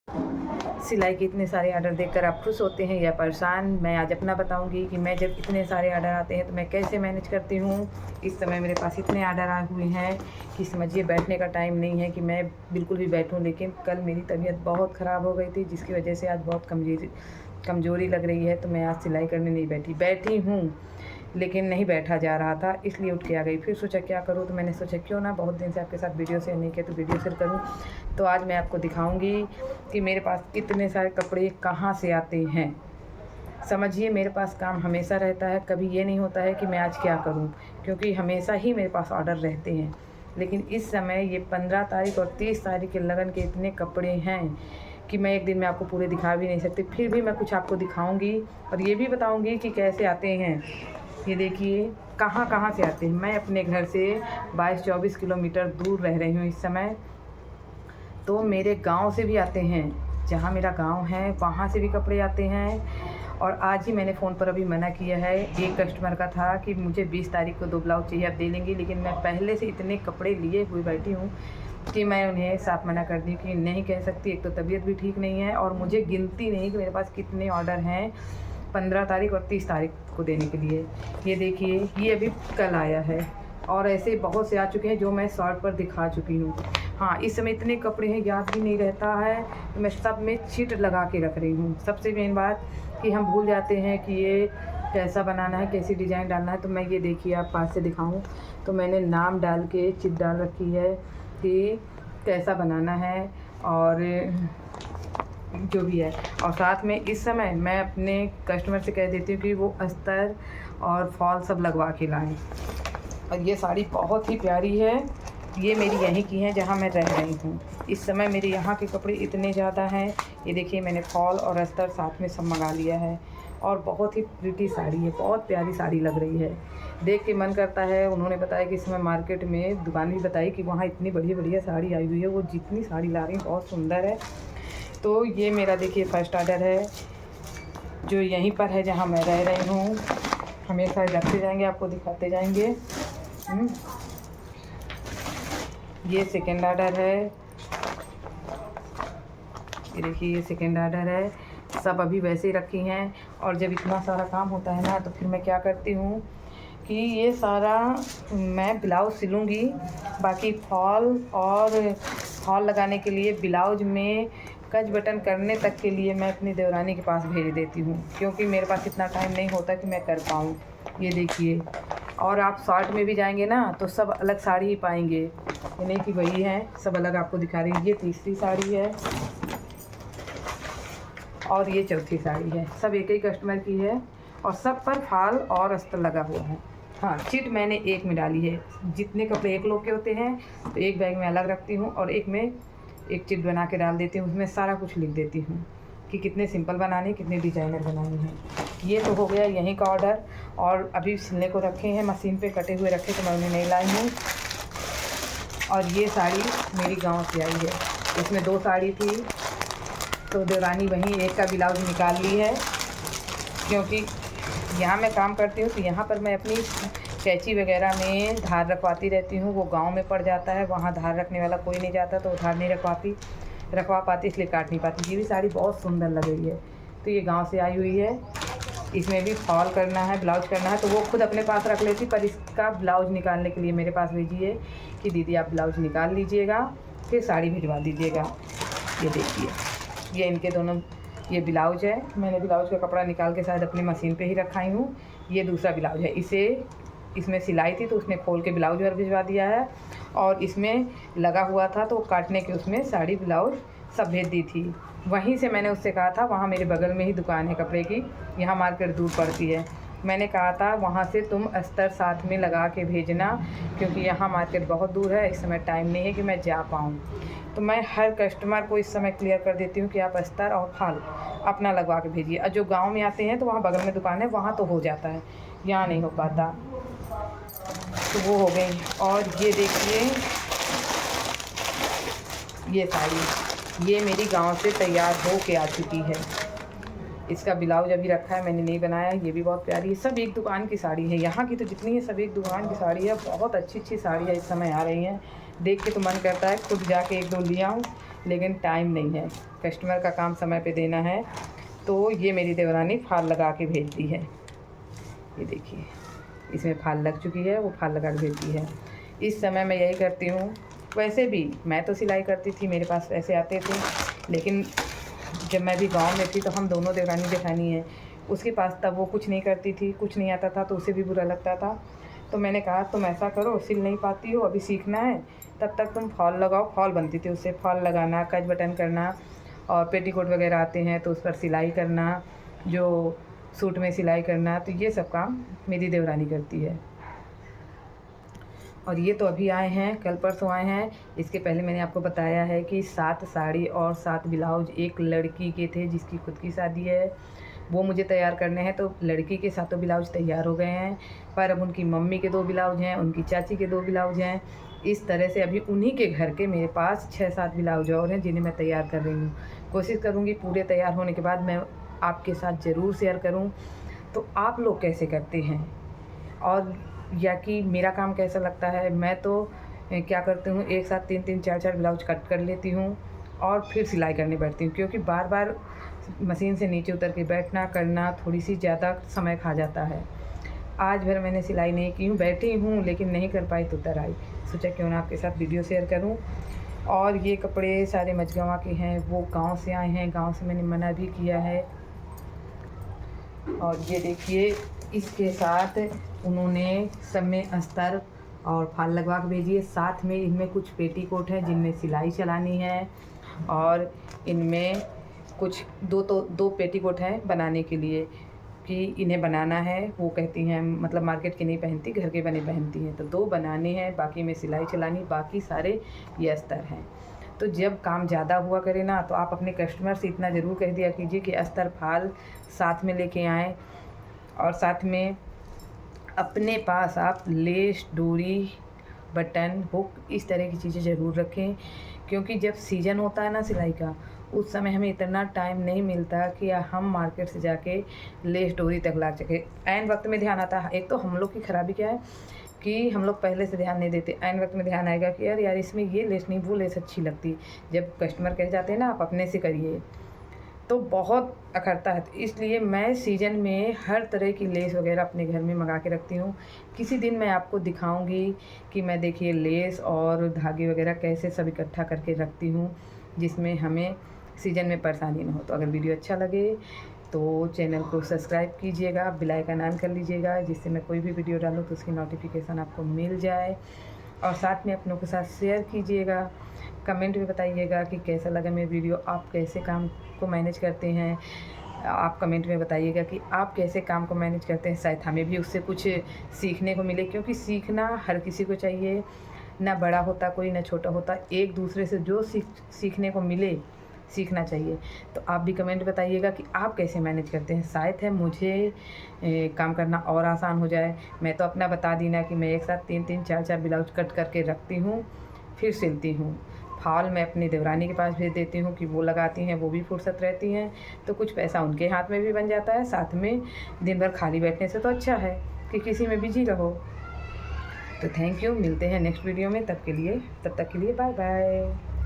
सिलाई के इतने सारे ऑर्डर देखकर आप खुश होते हैं या परेशान? मैं आज अपना बताऊंगी कि मैं जब इतने सारे ऑर्डर आते हैं तो मैं कैसे मैनेज करती हूँ। इस समय मेरे पास इतने ऑर्डर आए हुए हैं कि समझिए बैठने का टाइम नहीं है कि मैं बिल्कुल भी बैठूँ। लेकिन कल मेरी तबीयत बहुत ख़राब हो गई थी, जिसकी वजह से आज बहुत कमज़ोरी लग रही है, तो मैं आज सिलाई करने नहीं बैठी हूँ, लेकिन नहीं बैठा जा रहा था, इसलिए उठ के आ गई। फिर सोचा क्या करूँ, तो मैंने सोचा क्यों ना बहुत दिन से आपके साथ वीडियो शेयर नहीं किया तो वीडियो शेयर करूँ। तो आज मैं आपको दिखाऊंगी कि मेरे पास कितने सारे कपड़े कहाँ से आते हैं। समझिए मेरे पास काम हमेशा रहता है, कभी ये नहीं होता है कि मैं आज क्या करूँ, क्योंकि हमेशा ही मेरे पास ऑर्डर रहते हैं। लेकिन इस समय ये 15 तारीख और 30 तारीख के लगन के इतने कपड़े हैं कि मैं एक दिन में आपको पूरे दिखा भी नहीं सकती। फिर भी मैं कुछ आपको दिखाऊंगी और ये भी बताऊंगी कि कैसे आते हैं। ये देखिए कहाँ कहाँ से आते हैं। मैं अपने घर से 22-24 किलोमीटर दूर रह रही हूँ इस समय, तो मेरे गांव से भी आते हैं। जहाँ मेरा गांव है वहाँ से भी कपड़े आते हैं। और आज ही मैंने फ़ोन पर अभी मना किया है, एक कस्टमर का था कि मुझे 20 तारीख को 2 ब्लाउज चाहिए, आप दे लेंगी। लेकिन मैं पहले से इतने कपड़े लिए हुए बैठी हूँ कि मैं उन्हें साफ मना कर दी कि नहीं कह सकती। एक तो तबीयत भी ठीक नहीं है और मुझे गिनती नहीं कि मेरे पास कितने ऑर्डर हैं 15 तारीख और 30 तारीख को देने के लिए। ये देखिए ये अभी कल आया है और ऐसे बहुत से आ चुके हैं जो मैं शॉर्ट पर दिखा चुकी हूँ। हाँ, इस समय इतने कपड़े हैं याद भी नहीं रहता है, तो मैं सब में चिट लगा के रख रही हूँ। सबसे मेन बात कि हम भूल जाते हैं कि ये कैसा बनाना है, कैसी डिज़ाइन डालना है। तो मैं ये देखिए आप पास से दिखाऊँ तो मैंने नाम डाल के चिट डाल रखी है कि कैसा बनाना है और जो भी है। और साथ में इस समय मैं अपने कस्टमर से कह देती हूँ कि वो अस्तर और फॉल सब लगवा के लाएँ। और ये साड़ी बहुत ही प्यारी है, ये मेरी यहीं की है जहाँ मैं रह रही हूँ। इस समय मेरे यहाँ के कपड़े इतने ज़्यादा हैं। ये देखिए मैंने फॉल और अस्तर साथ में सब मंगा लिया है और बहुत ही प्रिटी साड़ी है, बहुत प्यारी साड़ी लग रही है, देख के मन करता है। उन्होंने बताया कि इस समय मार्केट में दुकान भी बताई कि वहाँ इतनी बढ़िया बढ़िया साड़ी आई हुई है, वो जितनी साड़ी ला रही हैं बहुत सुंदर है। तो ये मेरा देखिए फर्स्ट ऑर्डर है जो यहीं पर है जहाँ मैं रह रही हूँ। हमेशा रखते जाएंगे, आपको दिखाते जाएंगे। ये सेकेंड ऑर्डर है, ये देखिए ये सेकेंड ऑर्डर है। सब अभी वैसे ही रखी हैं। और जब इतना सारा काम होता है ना तो फिर मैं क्या करती हूँ कि ये सारा मैं ब्लाउज़ सिलूँगी, बाकी फॉल लगाने के लिए ब्लाउज में कच बटन करने तक के लिए मैं अपनी देवरानी के पास भेज देती हूँ, क्योंकि मेरे पास इतना टाइम नहीं होता कि मैं कर पाऊँ। ये देखिए, और आप शॉर्ट में भी जाएंगे ना तो सब अलग साड़ी ही पाएंगे, ये नहीं कि वही है, सब अलग आपको दिखा रही है। ये तीसरी साड़ी है और ये चौथी साड़ी है, सब एक ही कस्टमर की है और सब पर फाल और अस्तर लगा हुआ है। हाँ, चिट मैंने एक में डाली है। जितने कपड़े एक लोग के होते हैं तो एक बैग में अलग रखती हूँ और एक में एक चिट बना के डाल देती हूँ, उसमें सारा कुछ लिख देती हूँ कि कितने सिंपल बनाने, कितने डिज़ाइनर बनाने हैं। ये तो हो गया यहीं का ऑर्डर, और अभी सिलने को रखे हैं, मशीन पे कटे हुए रखे तो मैं उन्हें नहीं लाई हूँ। और ये साड़ी मेरी गांव से आई है, इसमें 2 साड़ी थी तो देवरानी वहीं एक का ब्लाउज निकाल ली है, क्योंकि यहाँ मैं काम करती हूँ तो यहाँ पर मैं अपनी कैंची वगैरह में धार रखवाती रहती हूँ। वो गांव में पड़ जाता है, वहाँ धार रखने वाला कोई नहीं जाता तो धार नहीं रखवा पाती, इसलिए काट नहीं पाती। ये भी साड़ी बहुत सुंदर लग रही है, तो ये गांव से आई हुई है। इसमें भी फॉल करना है, ब्लाउज करना है, तो वो खुद अपने पास रख लेती, पर इसका ब्लाउज निकालने के लिए मेरे पास भेजी है कि दीदी आप ब्लाउज निकाल लीजिएगा फिर साड़ी भिजवा दीजिएगा। ये देखिए ये इनके दोनों ये ब्लाउज है। मैंने ब्लाउज का कपड़ा निकाल के शायद अपनी मशीन पे ही रखाई हूँ। ये दूसरा ब्लाउज है, इसमें सिलाई थी तो उसने खोल के ब्लाउज और भिजवा दिया है, और इसमें लगा हुआ था तो काटने के उसमें साड़ी ब्लाउज सब भेज दी थी। वहीं से मैंने उससे कहा था, वहाँ मेरे बगल में ही दुकान है कपड़े की, यहाँ मार्केट दूर पड़ती है। मैंने कहा था वहाँ से तुम अस्तर साथ में लगा के भेजना, क्योंकि यहाँ मार्केट बहुत दूर है, इस समय टाइम नहीं है कि मैं जा पाऊँ। तो मैं हर कस्टमर को इस समय क्लियर कर देती हूँ कि आप अस्तर और फाल अपना लगवा के भेजिए। और जो गांव में आते हैं तो वहाँ बगल में दुकान है, वहाँ तो हो जाता है, यहाँ नहीं हो पाता। तो वो हो गई। और ये देखिए ये साड़ी ये मेरी गांव से तैयार हो के आ चुकी है। इसका ब्लाउज अभी रखा है, मैंने नहीं बनाया। ये भी बहुत प्यारी है, सब एक दुकान की साड़ी है, यहाँ की तो जितनी है सब एक दुकान की साड़ी है। बहुत अच्छी अच्छी साड़ियाँ इस समय आ रही हैं, देख के तो मन करता है खुद जाके 1-2 ले आऊँ, लेकिन टाइम नहीं है, कस्टमर का काम समय पे देना है। तो ये मेरी देवरानी फाल लगा के भेजती है। ये देखिए, इसमें फाल लग चुकी है, वो फाल लगा के भेजती है। इस समय मैं यही करती हूँ। वैसे भी मैं तो सिलाई करती थी, मेरे पास पैसे आते थे, लेकिन जब मैं भी गांव में थी तो हम दोनों देवरानी जेठानी हैं, उसके पास तब वो कुछ नहीं करती थी, कुछ नहीं आता था, तो उसे भी बुरा लगता था। तो मैंने कहा तुम ऐसा करो, सिल नहीं पाती हो, अभी सीखना है, तब तक तुम फॉल लगाओ। फॉल बनती थी उससे, फॉल लगाना, कच बटन करना, और पेटीकोट वगैरह आते हैं तो उस पर सिलाई करना, जो सूट में सिलाई करना, तो ये सब काम मेरी देवरानी करती है। और ये तो अभी आए हैं, कल परसों आए हैं। इसके पहले मैंने आपको बताया है कि 7 साड़ी और 7 ब्लाउज एक लड़की के थे जिसकी खुद की शादी है, वो मुझे तैयार करने हैं। तो लड़की के 7 ब्लाउज तैयार हो गए हैं, पर अब उनकी मम्मी के 2 ब्लाउज हैं, उनकी चाची के 2 ब्लाउज हैं। इस तरह से अभी उन्हीं के घर के मेरे पास 6-7 ब्लाउज और हैं जिन्हें मैं तैयार कर रही हूँ। कोशिश करूँगी पूरे तैयार होने के बाद मैं आपके साथ ज़रूर शेयर करूँ तो आप लोग कैसे करते हैं, और या कि मेरा काम कैसा लगता है। मैं तो क्या करती हूँ, एक साथ 3-3, 4-4 ब्लाउज कट कर लेती हूँ और फिर सिलाई करने बैठती हूँ, क्योंकि बार बार मशीन से नीचे उतर के बैठना करना थोड़ी सी ज़्यादा समय खा जाता है। आज भर मैंने सिलाई नहीं की हूँ, बैठी हूँ, लेकिन नहीं कर पाई तो उतर आई। सोचा क्यों ना आपके साथ वीडियो शेयर करूँ। और ये कपड़े सारे मझगवां के हैं, वो गांव से आए हैं, गांव से मैंने मना भी किया है। और ये देखिए, इसके साथ उन्होंने सब में अस्तर और फाल लगवा के भेजी है। साथ में इनमें कुछ पेटीकोट है जिनमें सिलाई चलानी है, और इनमें कुछ दो पेटीकोट हैं बनाने के लिए कि इन्हें बनाना है। वो कहती हैं मतलब मार्केट के नहीं पहनती, घर के बने पहनती हैं, तो 2 बनाने हैं, बाकी में सिलाई चलानी, बाकी सारे ये अस्तर हैं। तो जब काम ज़्यादा हुआ करे ना, तो आप अपने कस्टमर से इतना ज़रूर कह दिया कीजिए कि अस्तर फाल साथ में लेके आएँ, और साथ में अपने पास आप लेस, डोरी, बटन, हुक, इस तरह की चीज़ें ज़रूर रखें। क्योंकि जब सीज़न होता है ना सिलाई का, उस समय हमें इतना टाइम नहीं मिलता कि हम मार्केट से जाके लेस डोरी तक ला सके। ऐन वक्त में ध्यान आता है। एक तो हम लोग की ख़राबी क्या है कि हम लोग पहले से ध्यान नहीं देते, ऐन वक्त में ध्यान आएगा कि यार इसमें ये लेस नहीं, वो लेस अच्छी लगती। जब कस्टमर कह जाते हैं ना आप अपने से करिए, तो बहुत अखरता है। तो इसलिए मैं सीज़न में हर तरह की लेस वगैरह अपने घर में मंगा के रखती हूँ। किसी दिन मैं आपको दिखाऊंगी कि मैं देखिए लेस और धागे वगैरह कैसे सब इकट्ठा करके रखती हूँ, जिसमें हमें सीज़न में परेशानी ना हो। तो अगर वीडियो अच्छा लगे तो चैनल को सब्सक्राइब कीजिएगा, बेल आइकन ऑन कर लीजिएगा, जिससे मैं कोई भी वीडियो डालूँ तो उसकी नोटिफिकेशन आपको मिल जाए। और साथ में अपनों के साथ शेयर कीजिएगा, कमेंट में बताइएगा कि कैसा लगा मेरा वीडियो, आप कैसे काम को मैनेज करते हैं। आप कमेंट में बताइएगा कि आप कैसे काम को मैनेज करते हैं, शायद हमें भी उससे कुछ सीखने को मिले। क्योंकि सीखना हर किसी को चाहिए, ना बड़ा होता कोई, ना छोटा होता, एक दूसरे से जो सीखने को मिले सीखना चाहिए। तो आप भी कमेंट बताइएगा कि आप कैसे मैनेज करते हैं, शायद है मुझे काम करना और आसान हो जाए। मैं तो अपना बता दी ना कि मैं एक साथ 3-3, 4-4 ब्लाउज कट करके रखती हूँ, फिर सिलती हूँ। फाल मैं अपनी देवरानी के पास भेज देती हूँ कि वो लगाती हैं, वो भी फुर्सत रहती हैं, तो कुछ पैसा उनके हाथ में भी बन जाता है। साथ में दिन भर खाली बैठने से तो अच्छा है कि किसी में बिजी रहो। तो थैंक यू, मिलते हैं नेक्स्ट वीडियो में, तब तक के लिए बाय बाय।